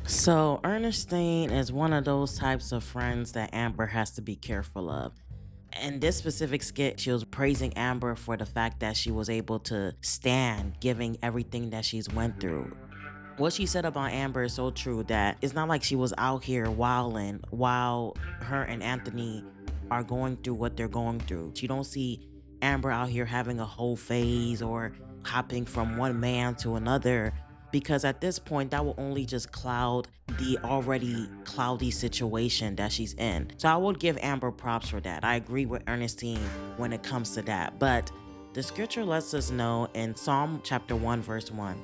So, Ernestine is one of those types of friends that Amber has to be careful of. In this specific skit, she was praising Amber for the fact that she was able to stand giving everything that she's went through. What she said about Amber is so true that it's not like she was out here wilding while her and Anthony are going through what they're going through. You don't see Amber out here having a whole phase or hopping from one man to another, because at this point that will only just cloud the already cloudy situation that she's in. So I would give Amber props for that. I agree with Ernestine when it comes to that. But the scripture lets us know in Psalm chapter 1 verse 1,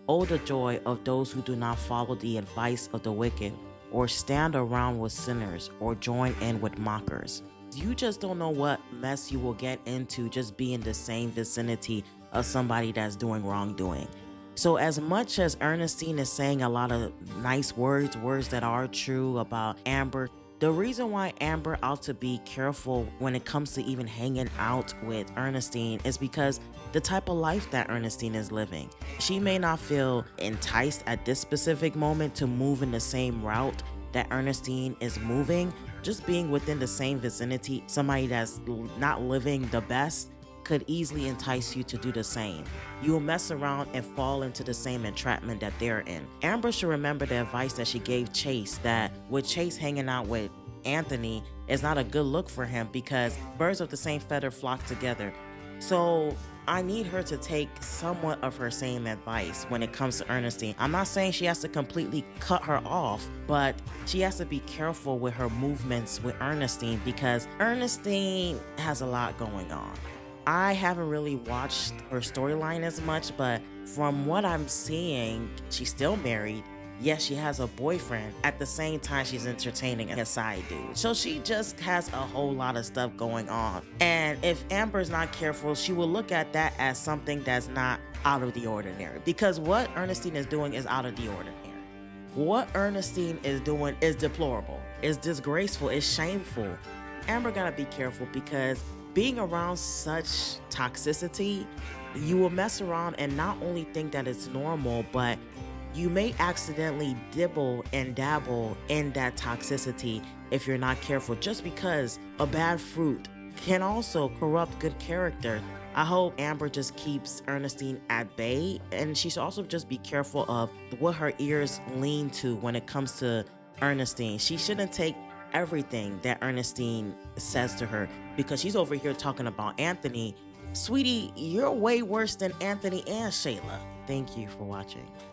"Oh, the joy of those who do not follow the advice of the wicked, or stand around with sinners, or join in with mockers." You just don't know what mess you will get into just being the same vicinity of somebody that's doing wrongdoing. So, as much as Ernestine is saying a lot of nice words that are true about Amber, the reason why Amber ought to be careful when it comes to even hanging out with Ernestine is because the type of life that Ernestine is living. She may not feel enticed at this specific moment to move in the same route that Ernestine is moving. Just being within the same vicinity, somebody that's not living the best could easily entice you to do the same. You will mess around and fall into the same entrapment that they're in. Amber should remember the advice that she gave Chase, that with Chase hanging out with Anthony is not a good look for him because birds of the same feather flock together. So I need her to take somewhat of her same advice when it comes to Ernestine. I'm not saying she has to completely cut her off, but she has to be careful with her movements with Ernestine because Ernestine has a lot going on. I haven't really watched her storyline as much, but from what I'm seeing, she's still married. Yes, she has a boyfriend. At the same time, she's entertaining a side dude. So she just has a whole lot of stuff going on. And if Amber's not careful, she will look at that as something that's not out of the ordinary. Because what Ernestine is doing is out of the ordinary. What Ernestine is doing is deplorable, is disgraceful, is shameful. Amber gotta be careful because being around such toxicity, you will mess around and not only think that it's normal, but you may accidentally dibble and dabble in that toxicity if you're not careful, just because a bad fruit can also corrupt good character. I hope Amber just keeps Ernestine at bay, and she should also just be careful of what her ears lean to when it comes to Ernestine. She shouldn't take everything that Ernestine says to her because she's over here talking about Anthony. Sweetie, you're way worse than Anthony and Shayla. Thank you for watching.